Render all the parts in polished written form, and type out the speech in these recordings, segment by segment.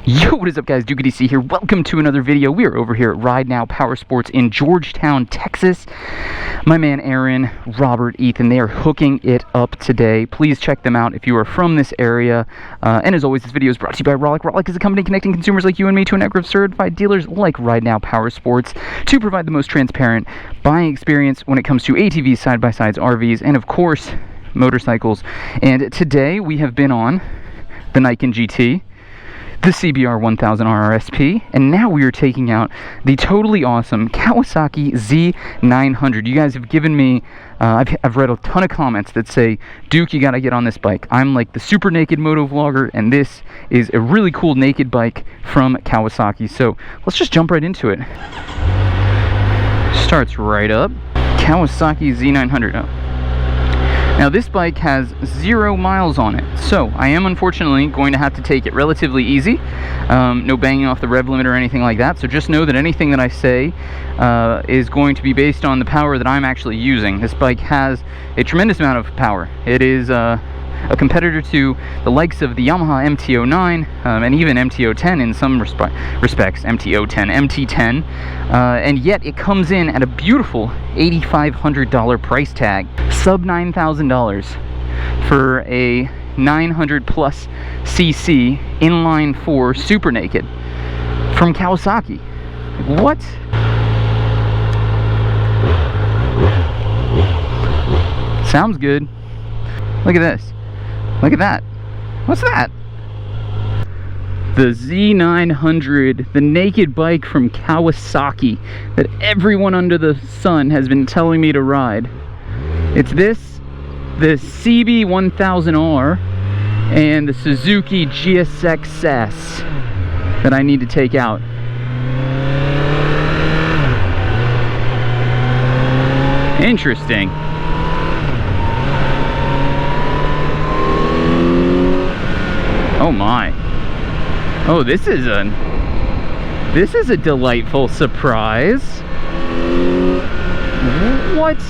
Yo, what is up guys, DOHC here. Welcome to another video. We are over here at Ride Now Power Sports in Georgetown, Texas. My man Aaron, Robert, Ethan, they are hooking it up today. Please check them out if you are from this area. And as always, this video is brought to you by Rollick. Rollick is a company connecting consumers like you and me to a network of certified dealers like Ride Now Power Sports to provide the most transparent buying experience when it comes to ATVs, side-by-sides, RVs, and of course, motorcycles. And today we have been on the Keihin GT, the CBR 1000 RRSP, and now we are taking out the totally awesome Kawasaki Z900. You guys have given me, I've read a ton of comments that say, Duke, you gotta get on this bike. I'm like the super naked moto vlogger, and this is a really cool naked bike from Kawasaki. So let's just jump right into it. Starts right up. Kawasaki Z900. Now this bike has 0 miles on it, so I am unfortunately going to have to take it relatively easy. No banging off the rev limit or anything like that, so just know that anything that I say is going to be based on the power that I'm actually using. This bike has a tremendous amount of power. It is a competitor to the likes of the Yamaha MT-09 and even MT-10 in some respects, MT-10, and yet it comes in at a beautiful $8,500 price tag, sub $9,000 for a 900 plus cc inline 4 super naked from Kawasaki. What? Sounds good. Look at this. Look at that. What's that? The Z900, the naked bike from Kawasaki that everyone under the sun has been telling me to ride. It's this, the CB1000R, and the Suzuki GSX-S that I need to take out. Interesting. Oh my. Oh, this is a delightful surprise. What?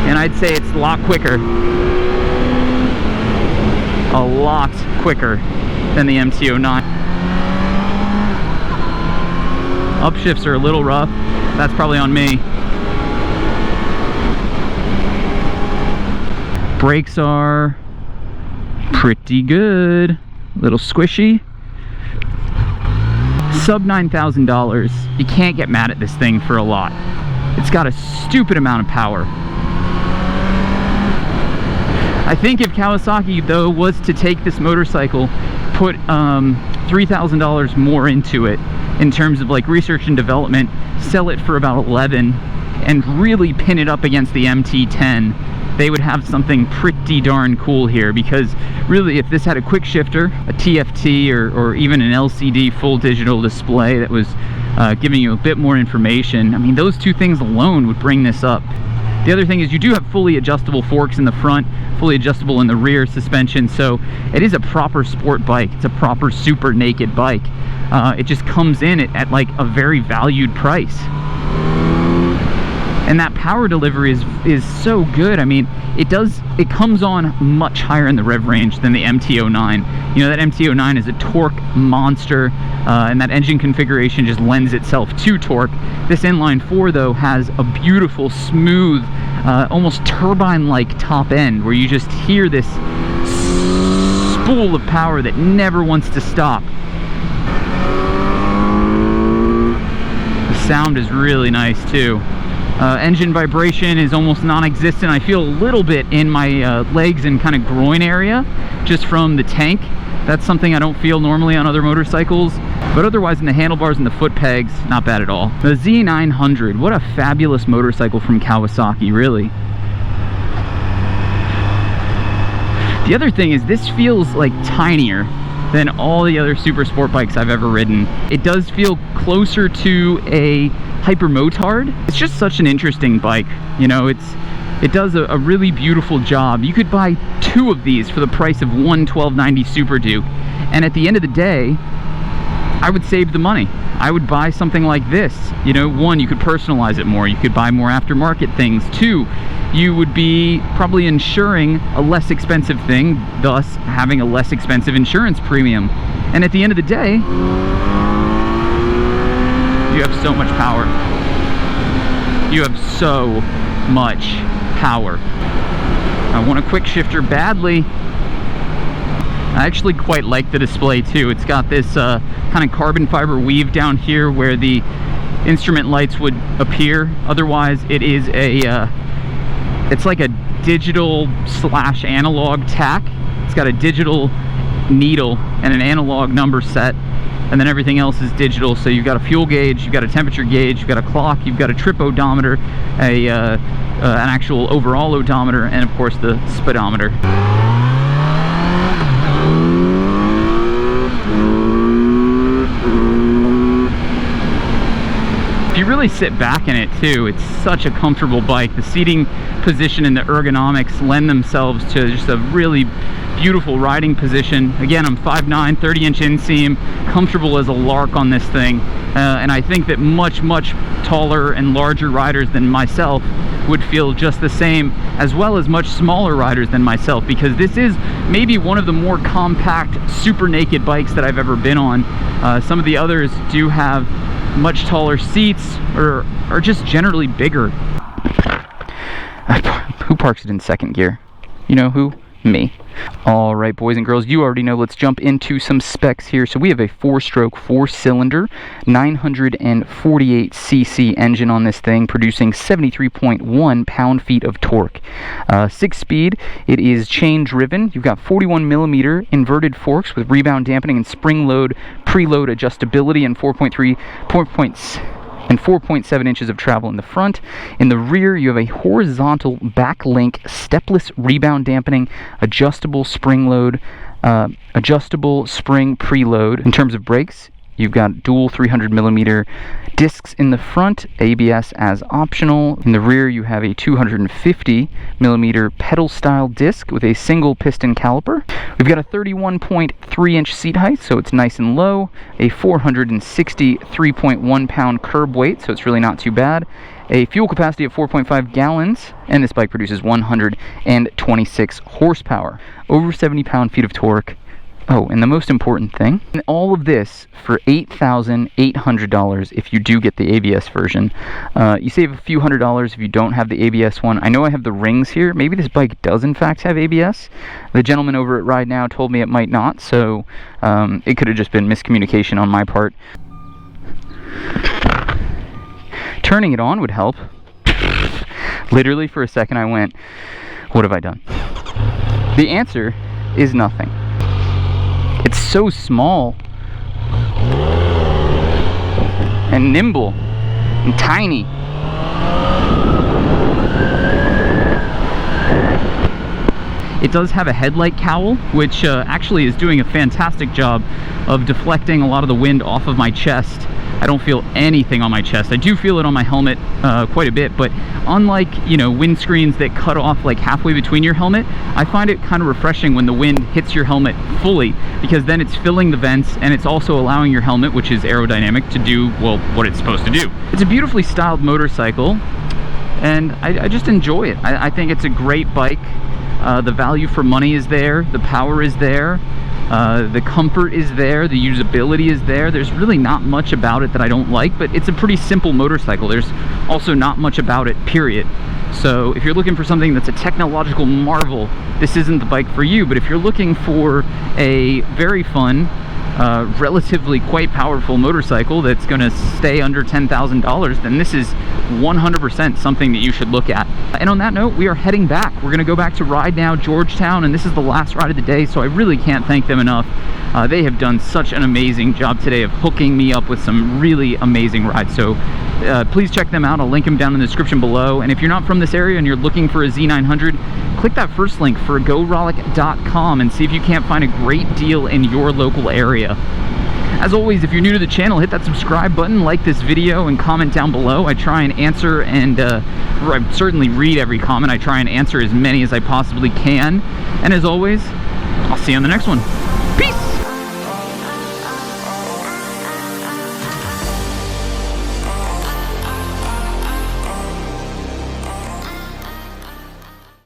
And I'd say it's a lot quicker. A lot quicker than the MT-09. Upshifts are a little rough. That's probably on me. Brakes are pretty good, a little squishy. Sub $9,000. You can't get mad at this thing for a lot. It's got a stupid amount of power. I think if Kawasaki though was to take this motorcycle, put $3,000 more into it in terms of like research and development, sell it for about 11, and really pin it up against the MT-10, they would have something pretty darn cool here. Because really, if this had a quick shifter, a TFT, or even an LCD full digital display that was giving you a bit more information, I mean, those two things alone would bring this up. The other thing is you do have fully adjustable forks in the front, fully adjustable in the rear suspension, so it is a proper sport bike. It's a proper super naked bike. It just comes in at like a very valued price. And that power delivery is so good. I mean, it comes on much higher in the rev range than the MT-09. You know, that MT-09 is a torque monster, and that engine configuration just lends itself to torque. This inline 4 though has a beautiful, smooth, almost turbine-like top end where you just hear this spool of power that never wants to stop. The sound is really nice too. Engine vibration is almost non-existent. I feel a little bit in my legs and kind of groin area just from the tank. That's something I don't feel normally on other motorcycles, but otherwise in the handlebars and the foot pegs, not bad at all. The Z900, what a fabulous motorcycle from Kawasaki, really. The other thing is this feels like tinier than all the other super sport bikes I've ever ridden. It does feel closer to a hypermotard. It's just such an interesting bike. You know, it does a really beautiful job. You could buy 2 of these for the price of one 1290 Super Duke, and at the end of the day, I would save the money. I would buy something like this. You know, one, you could personalize it more. You could buy more aftermarket things. Two, you would be probably insuring a less expensive thing, thus having a less expensive insurance premium. And at the end of the day, you have so much power. You have so much power. I want a quick shifter badly. I actually quite like the display too. It's got this kind of carbon fiber weave down here where the instrument lights would appear. Otherwise, it is a it's like a digital / analog tack. It's got a digital needle and an analog number set, and then everything else is digital. So you've got a fuel gauge, you've got a temperature gauge, you've got a clock, you've got a trip odometer, an actual overall odometer, and of course the speedometer. If you really sit back in it too, it's such a comfortable bike. The seating position and the ergonomics lend themselves to just a really beautiful riding position. Again, I'm 5'9", 30-inch inseam, comfortable as a lark on this thing. And I think that much taller and larger riders than myself would feel just the same, as well as much smaller riders than myself, because this is maybe one of the more compact, super naked bikes that I've ever been on. Some of the others do have much taller seats or are just generally bigger. Who parks it in second gear? You know who? Me. All right, boys and girls, you already know. Let's jump into some specs here. So we have a 4-stroke, 4-cylinder, 948cc engine on this thing, producing 73.1 pound-feet of torque. 6-speed. It is chain-driven. You've got 41mm inverted forks with rebound dampening and spring-load, preload adjustability, and 4.7 inches of travel in the front. In the rear, you have a horizontal backlink stepless rebound dampening, adjustable spring load, adjustable spring preload. In terms of brakes, you've got dual 300mm discs in the front, ABS as optional. In the rear, you have a 250mm pedal style disc with a single piston caliper. We've got a 31.3-inch seat height, so it's nice and low, a 463.1 pound curb weight, so it's really not too bad, a fuel capacity of 4.5 gallons, and this bike produces 126 horsepower, over 70 pound-feet of torque. Oh, and the most important thing, and all of this for $8,800 if you do get the ABS version. You save a few $100s if you don't have the ABS one. I know I have the rings here. Maybe this bike does in fact have ABS. The gentleman over at Ride Now told me it might not, so it could have just been miscommunication on my part. Turning it on would help. Literally for a second I went, what have I done? The answer is nothing. It's so small and nimble and tiny. It does have a headlight cowl, which actually is doing a fantastic job of deflecting a lot of the wind off of my chest. I don't feel anything on my chest. I do feel it on my helmet quite a bit, but unlike, you know, windscreens that cut off like halfway between your helmet, I find it kind of refreshing when the wind hits your helmet fully, because then it's filling the vents and it's also allowing your helmet, which is aerodynamic, to do, well, what it's supposed to do. It's a beautifully styled motorcycle, and I just enjoy it. I think it's a great bike. The value for money is there, the power is there, the comfort is there, the usability is there. There's really not much about it that I don't like, but it's a pretty simple motorcycle. There's also not much about it, period. So if you're looking for something that's a technological marvel, this isn't the bike for you. But if you're looking for a very fun, relatively quite powerful motorcycle that's going to stay under $10,000, then this is 100% something that you should look at. And on that note, we are heading back. We're going to go back to Ride Now Georgetown, and this is the last ride of the day, so I really can't thank them enough. They have done such an amazing job today of hooking me up with some really amazing rides. So please check them out. I'll link them down in the description below. And if you're not from this area and you're looking for a Z900, click that first link for GoRollick.com and see if you can't find a great deal in your local area. As always, if you're new to the channel, hit that subscribe button, like this video, and comment down below. I try and answer, and I certainly read every comment. I try and answer as many as I possibly can. And as always, I'll see you on the next one.